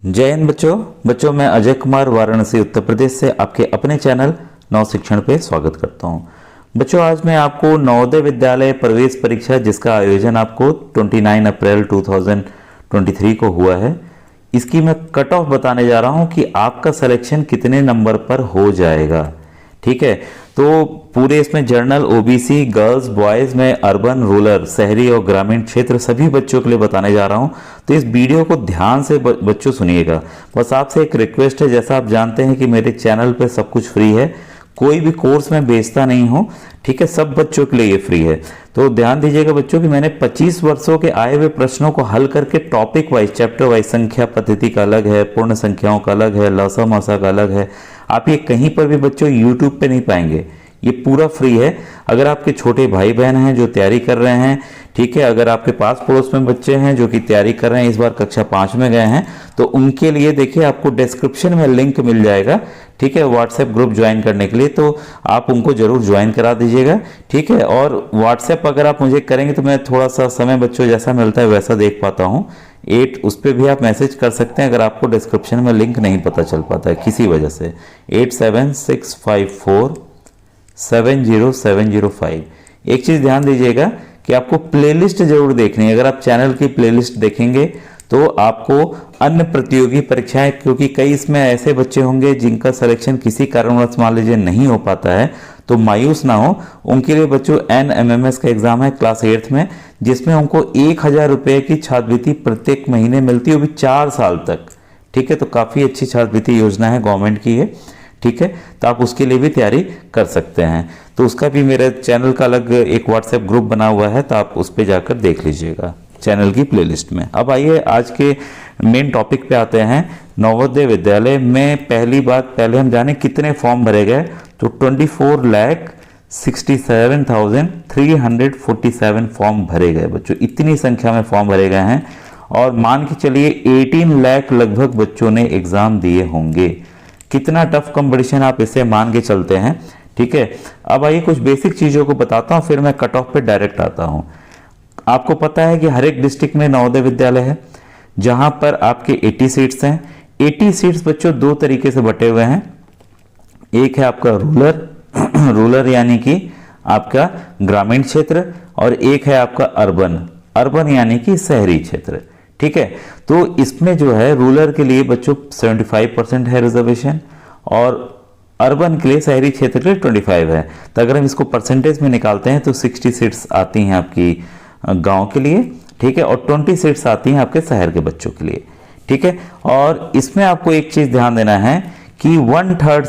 जय हिंद बच्चों मैं अजय कुमार वाराणसी उत्तर प्रदेश से आपके अपने चैनल नव शिक्षण पे स्वागत करता हूं। बच्चों आज मैं आपको नवोदय विद्यालय प्रवेश परीक्षा जिसका आयोजन आपको 29 अप्रैल 2023 को हुआ है, इसकी मैं कट ऑफ बताने जा रहा हूं कि आपका सिलेक्शन कितने नंबर पर हो जाएगा। ठीक है, तो पूरे इसमें जनरल, ओबीसी, गर्ल्स, बॉयज में अर्बन, रूरल, शहरी और ग्रामीण क्षेत्र सभी बच्चों के लिए बताने जा रहा हूं। तो इस वीडियो को ध्यान से बच्चों सुनिएगा। बस आपसे एक रिक्वेस्ट है, जैसा आप जानते हैं कि मेरे चैनल पे सब कुछ फ्री है, कोई भी कोर्स मैं बेचता नहीं हूं। ठीक है, सब बच्चों के लिए ये फ्री है। तो ध्यान दीजिएगा बच्चों कि मैंने 25 वर्षों के आए हुए प्रश्नों को हल करके टॉपिक वाइज, चैप्टर वाइज, संख्या पद्धति का अलग है, पूर्ण संख्याओं का अलग है, लसा मसा का अलग है। आप ये कहीं पर भी बच्चों यूट्यूब पे नहीं पाएंगे, ये पूरा फ्री है। अगर आपके छोटे भाई बहन हैं जो तैयारी कर रहे हैं, ठीक है, अगर आपके पास पड़ोस में बच्चे हैं जो कि तैयारी कर रहे हैं, इस बार कक्षा 5 में गए हैं, तो उनके लिए देखिए आपको डिस्क्रिप्शन में लिंक मिल जाएगा। ठीक है, व्हाट्सएप ग्रुप ज्वाइन करने के लिए, तो आप उनको जरूर ज्वाइन करा दीजिएगा। ठीक है, और व्हाट्सएप अगर आप मुझे करेंगे तो मैं थोड़ा सा समय बच्चों जैसा मिलता है वैसा देख पाता हूँ। उस पर भी आप मैसेज कर सकते हैं अगर आपको डिस्क्रिप्शन में लिंक नहीं पता चल पाता है किसी वजह से। 8765470705। एक चीज़ ध्यान दीजिएगा कि आपको प्लेलिस्ट जरूर देखनी है। अगर आप चैनल की प्लेलिस्ट देखेंगे तो आपको अन्य प्रतियोगी परीक्षाएं, क्योंकि कई इसमें ऐसे बच्चे होंगे जिनका सिलेक्शन किसी कारणवश मान लीजिए नहीं हो पाता है, तो मायूस ना हो। उनके लिए बच्चों NMMS का एग्जाम है क्लास 8th में, जिसमें उनको 1000 रुपये की छात्रवृत्ति प्रत्येक महीने मिलती है, वो भी 4 साल तक। ठीक है, तो काफ़ी अच्छी छात्रवृत्ति योजना है गवर्नमेंट की है। ठीक है, तो आप उसके लिए भी तैयारी कर सकते हैं। तो उसका भी मेरे चैनल का अलग एक व्हाट्सएप ग्रुप बना हुआ है, तो आप उस पर जाकर देख लीजिएगा चैनल की प्लेलिस्ट में। अब आइए आज के मेन टॉपिक पे आते हैं। नवोदय विद्यालय में पहले हम जाने कितने फॉर्म भरे गए। तो 24,67,347 फॉर्म भरे गए बच्चों, इतनी संख्या में फॉर्म भरे गए हैं। और मान के चलिए 18 लाख लगभग बच्चों ने एग्जाम दिए होंगे। कितना टफ कंपटीशन आप इसे मान के चलते हैं। ठीक है, अब आइए कुछ बेसिक चीजों को बताता हूं, फिर मैं कट ऑफ पे डायरेक्ट आता हूं। आपको पता है कि हर एक डिस्ट्रिक्ट में नवोदय विद्यालय है, जहां पर आपके 80 सीट्स हैं। 80 सीट्स बच्चों दो तरीके से बटे हुए हैं। एक है आपका रूरल यानी कि आपका ग्रामीण क्षेत्र, और एक है आपका अर्बन यानी कि शहरी क्षेत्र। ठीक है, तो इसमें जो है रूरल के लिए बच्चों 75% है रिजर्वेशन, और अर्बन के लिए, शहरी क्षेत्र के लिए 25 है। तो अगर हम इसको परसेंटेज में निकालते हैं तो 60 सीट्स आती हैं आपकी गांव के लिए। ठीक है, और 20 सीट्स आती हैं आपके शहर के बच्चों के लिए। ठीक है, और इसमें आपको एक चीज ध्यान देना है कि 1/3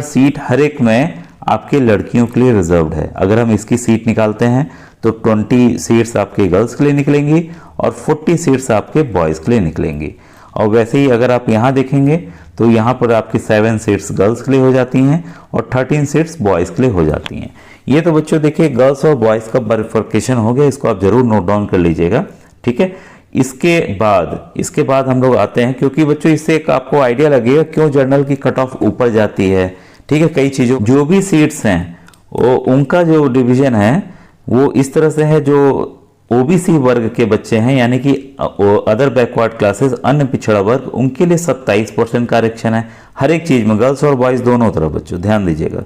सीट हर एक में आपके लड़कियों के लिए रिजर्व्ड है। अगर हम इसकी सीट निकालते हैं तो 20 सीट्स आपके गर्ल्स के लिए निकलेंगी और 40 सीट्स आपके बॉयज के लिए निकलेंगी। और वैसे ही अगर आप यहाँ देखेंगे तो यहाँ पर आपकी 7 सीट्स गर्ल्स के लिए हो जाती हैं और 13 सीट्स बॉयज के लिए हो जाती हैं। ये तो बच्चों देखिए गर्ल्स और बॉयज का बाइफरकेशन हो गया, इसको आप जरूर नोट डाउन कर लीजिएगा। ठीक है, इसके बाद हम लोग आते हैं, क्योंकि बच्चों इससे एक आपको आइडिया लगेगा क्यों जर्नल की कट ऑफ ऊपर जाती है। ठीक है, कई चीजों, जो भी सीट्स हैं वो उनका जो डिवीजन है वो इस तरह से है। जो ओबीसी वर्ग के बच्चे हैं यानी कि अदर बैकवर्ड क्लासेस, अन्य पिछड़ा वर्ग, उनके लिए 27% का आरक्षण है हर एक चीज में, गर्ल्स और बॉयज दोनों तरफ बच्चों ध्यान दीजिएगा।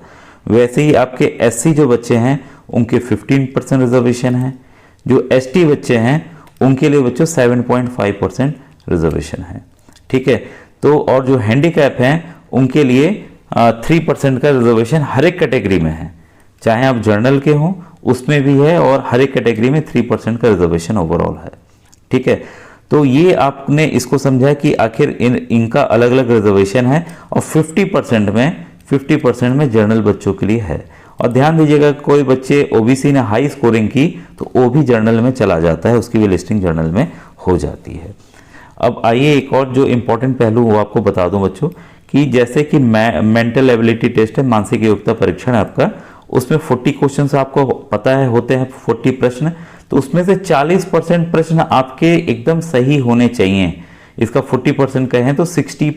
वैसे ही आपके एससी जो बच्चे हैं उनके 15% रिजर्वेशन है। जो एसटी बच्चे हैं उनके लिए बच्चों 7.5% रिजर्वेशन है। ठीक है, तो और जो हैंडीकैप हैं उनके लिए 3% का रिजर्वेशन हर एक कैटेगरी में है, चाहे आप जर्नल के हों उसमें भी है, और हर एक कैटेगरी में 3% का रिजर्वेशन ओवरऑल है। ठीक है, तो ये आपने इसको समझा कि आखिर इनका अलग अलग रिजर्वेशन है, और 50% में जर्नल बच्चों के लिए है। और ध्यान दीजिएगा कोई बच्चे ओबीसी ने हाई स्कोरिंग की तो वो भी जर्नल में चला जाता है, उसकी भी लिस्टिंग जर्नल में हो जाती है। अब आइए एक और जो इम्पोर्टेंट पहलू वो आपको बता दूं बच्चों, कि जैसे कि मेंटल एबिलिटी टेस्ट है, मानसिक योग्यता परीक्षण आपका, उसमें 40 क्वेश्चन आपको पता है होते हैं, 40 प्रश्न। तो उसमें से 40% प्रश्न आपके एकदम सही होने चाहिए। इसका 40% कहें तो 16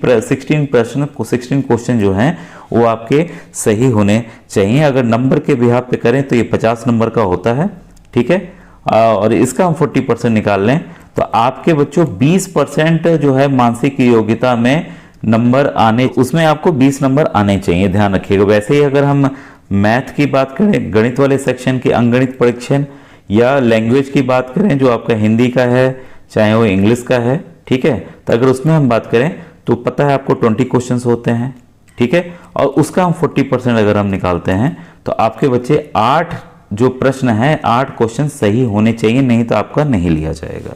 क्वेश्चन जो हैं वो आपके सही होने चाहिए। अगर नंबर के बिहाफ पे करें तो ये 50 नंबर का होता है। ठीक है, और इसका हम 40% निकाल लें तो आपके बच्चों 20% जो है मानसिक योग्यता में नंबर आने, उसमें आपको 20 नंबर आने चाहिए, ध्यान रखिएगा। वैसे ही अगर हम मैथ की बात करें, गणित वाले सेक्शन की अंकगणित परीक्षण, या लैंग्वेज की बात करें जो आपका हिंदी का है चाहे वो इंग्लिश का है, ठीक है, तो अगर उसमें हम बात करें तो पता है आपको 20 क्वेश्चंस होते हैं, ठीक है, और उसका हम 40% अगर हम निकालते हैं तो आपके बच्चे 8 जो प्रश्न है 8 क्वेश्चन सही होने चाहिए, नहीं तो आपका नहीं लिया जाएगा,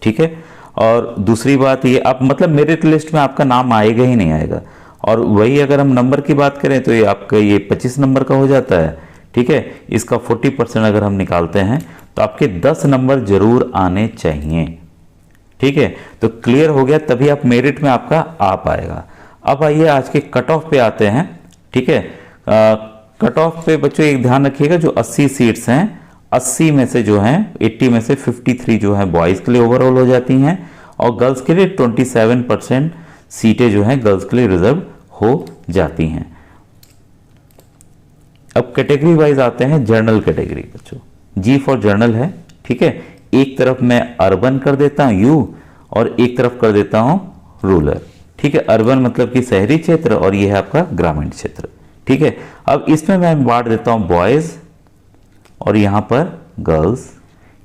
ठीक है। और दूसरी बात ये, आप मतलब मेरिट लिस्ट में आपका नाम आएगा ही नहीं आएगा। और वही अगर हम नंबर की बात करें तो ये आपका ये 25 नंबर का हो जाता है, ठीक है। इसका 40% अगर हम निकालते हैं तो आपके 10 नंबर जरूर आने चाहिए, ठीक है। तो क्लियर हो गया, तभी आप मेरिट में आपका आ पाएगा। अब आइए आज के कट ऑफ पे आते हैं, ठीक है। कट ऑफ पे बच्चों एक ध्यान रखिएगा, जो 80 सीट्स हैं 80 में से जो हैं 80 में से 53 जो है बॉयज़ के लिए ओवरऑल हो जाती हैं, और गर्ल्स के लिए 27% सीटें जो हैं गर्ल्स के लिए रिजर्व हो जाती हैं। अब कैटेगरी वाइज आते हैं, जर्नल कैटेगरी बच्चों, जी फॉर जर्नल है, ठीक है। एक तरफ मैं अर्बन कर देता हूं यू, और एक तरफ कर देता हूं रूरल, ठीक है। अर्बन मतलब कि शहरी क्षेत्र, और ये है आपका ग्रामीण क्षेत्र, ठीक है। अब इसमें मैं बांट देता हूं बॉयज और यहां पर गर्ल्स,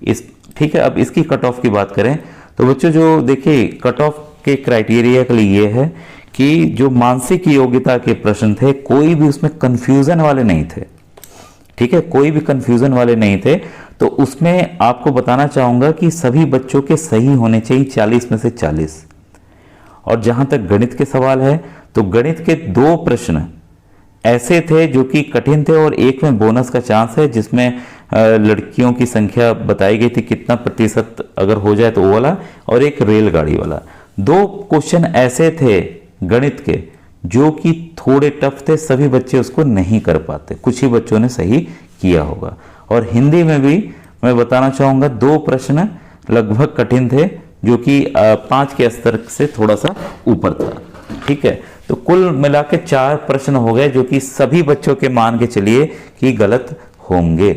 इस, ठीक है। अब इसकी कट ऑफ की बात करें तो बच्चों जो देखिए कट ऑफ के क्राइटेरिया के लिए ये है कि जो मानसिक योग्यता के प्रश्न थे कोई भी उसमें कंफ्यूजन वाले नहीं थे, ठीक है, कोई भी कंफ्यूजन वाले नहीं थे। तो उसमें आपको बताना चाहूंगा कि सभी बच्चों के सही होने चाहिए, 40 में से 40। और जहां तक गणित के सवाल है तो गणित के 2 प्रश्न ऐसे थे जो कि कठिन थे, और एक में बोनस का चांस है जिसमें लड़कियों की संख्या बताई गई थी कितना प्रतिशत अगर हो जाए तो वो वाला, और एक रेलगाड़ी वाला। 2 क्वेश्चन ऐसे थे गणित के जो कि थोड़े टफ थे, सभी बच्चे उसको नहीं कर पाते, कुछ ही बच्चों ने सही किया होगा। और हिंदी में भी मैं बताना चाहूंगा 2 प्रश्न लगभग कठिन थे जो कि 5 के स्तर से थोड़ा सा ऊपर था, ठीक है। तो कुल मिला के 4 प्रश्न हो गए जो कि सभी बच्चों के मान के चलिए कि गलत होंगे।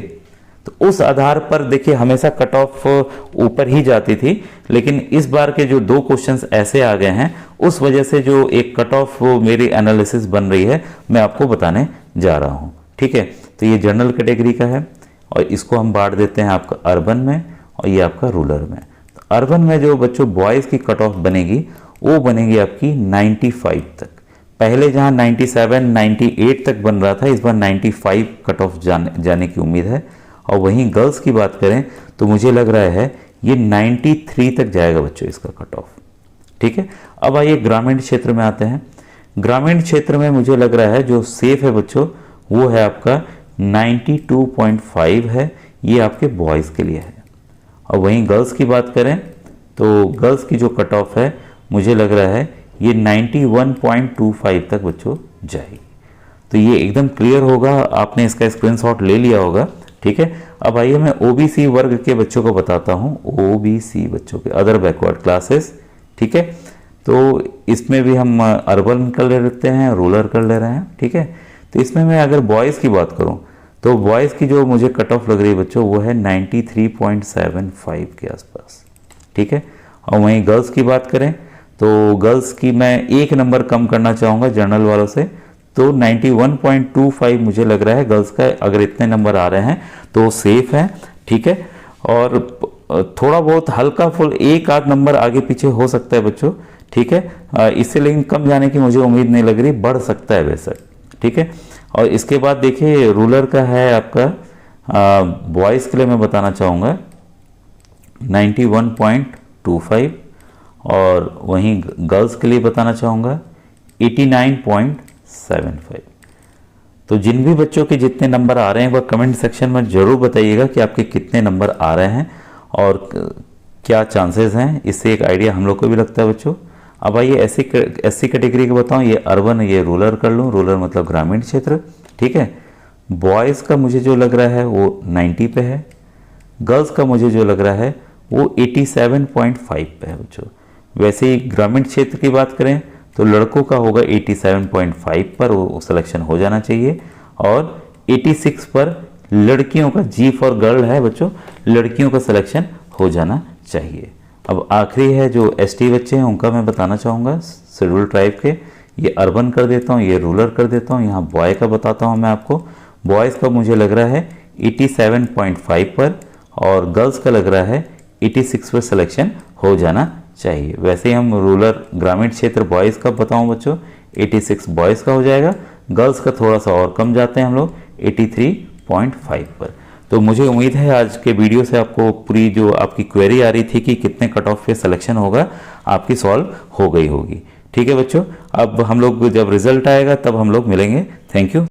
तो उस आधार पर देखिए हमेशा कट ऑफ ऊपर ही जाती थी, लेकिन इस बार के जो 2 क्वेश्चंस ऐसे आ गए हैं उस वजह से जो एक कट ऑफ मेरी एनालिसिस बन रही है मैं आपको बताने जा रहा हूं, ठीक है। तो ये जनरल कैटेगरी का है, और इसको हम बांट देते हैं आपका अर्बन में और ये आपका रूरल में। तो अर्बन में जो बच्चों बॉयज़ की कट ऑफ बनेगी वो बनेगी आपकी 95 तक। पहले जहां 97, 98 तक बन रहा था, इस बार 95 कट ऑफ जाने की उम्मीद है। और वहीं गर्ल्स की बात करें तो मुझे लग रहा है ये 93 तक जाएगा बच्चों इसका कट ऑफ, ठीक है। अब आइए ग्रामीण क्षेत्र में आते हैं। ग्रामीण क्षेत्र में मुझे लग रहा है जो सेफ है बच्चों वो है आपका 92.5 है, ये आपके बॉयज़ के लिए है। और वहीं गर्ल्स की बात करें तो गर्ल्स की जो कट ऑफ है मुझे लग रहा है ये 91.25 तक बच्चों जाएगी। तो ये एकदम क्लियर होगा, आपने इसका स्क्रीनशॉट ले लिया होगा, ठीक है। अब आइए मैं ओबीसी वर्ग के बच्चों को बताता हूँ, ओबीसी बच्चों के अदर बैकवर्ड क्लासेस, ठीक है। तो इसमें भी हम अर्बन कर लेते हैं, रूरल कर ले रहे हैं, ठीक है। तो इसमें मैं अगर बॉयज़ की बात करूँ तो बॉयज़ की जो मुझे कट ऑफ लग रही है बच्चों वो है 93.75 के आसपास, ठीक है। और वहीं गर्ल्स की बात करें तो गर्ल्स की मैं 1 नंबर कम करना चाहूँगा जनरल वालों से, तो 91.25 मुझे लग रहा है गर्ल्स का। अगर इतने नंबर आ रहे हैं तो सेफ है, ठीक है। और थोड़ा बहुत हल्का फुल 1 आध नंबर आगे पीछे हो सकता है बच्चों, ठीक है। इससे लेकिन कम जाने की मुझे उम्मीद नहीं लग रही, बढ़ सकता है वैसे, ठीक है। और इसके बाद देखिए रूरल का है आपका बॉयज़ के लिए मैं बताना चाहूँगा 91.25, और वहीं गर्ल्स के लिए बताना चाहूँगा 89.75। तो जिन भी बच्चों के जितने नंबर आ रहे हैं वह कमेंट सेक्शन में ज़रूर बताइएगा कि आपके कितने नंबर आ रहे हैं और क्या चांसेस हैं, इससे एक आइडिया हम लोग को भी लगता है बच्चों। अब आइए ऐसी कैटेगरी के बताऊं, ये अर्बन ये रूरल कर लूँ, रूरल मतलब ग्रामीण क्षेत्र, ठीक है। बॉयज़ का मुझे जो लग रहा है वो 90 पे है, गर्ल्स का मुझे जो लग रहा है वो 87.5 पे है बच्चों। वैसे ही ग्रामीण क्षेत्र की बात करें तो लड़कों का होगा 87.5 पर, वो सिलेक्शन हो जाना चाहिए, और 86 पर लड़कियों का, जी फॉर गर्ल है बच्चों, लड़कियों का सिलेक्शन हो जाना चाहिए। अब आखिरी है जो एसटी बच्चे हैं उनका मैं बताना चाहूँगा, शेड्यूल ट्राइब के। ये अर्बन कर देता हूँ, ये रूरल कर देता हूँ। यहाँ बॉय का बताता हूँ मैं आपको। बॉयज़ का मुझे लग रहा है 87.5 पर, और गर्ल्स का लग रहा है 86 पर सिलेक्शन हो जाना चाहिए। वैसे ही हम रूरल ग्रामीण क्षेत्र बॉयज़ का बताऊँ बच्चों, 86 बॉयज़ का हो जाएगा। गर्ल्स का थोड़ा सा और कम जाते हैं हम लोग 83.5 पर। तो मुझे उम्मीद है आज के वीडियो से आपको पूरी जो आपकी क्वेरी आ रही थी कि कितने कट ऑफ पे सिलेक्शन होगा, आपकी सॉल्व हो गई होगी। ठीक है बच्चों, अब हम लोग जब रिजल्ट आएगा तब हम लोग मिलेंगे। Thank you.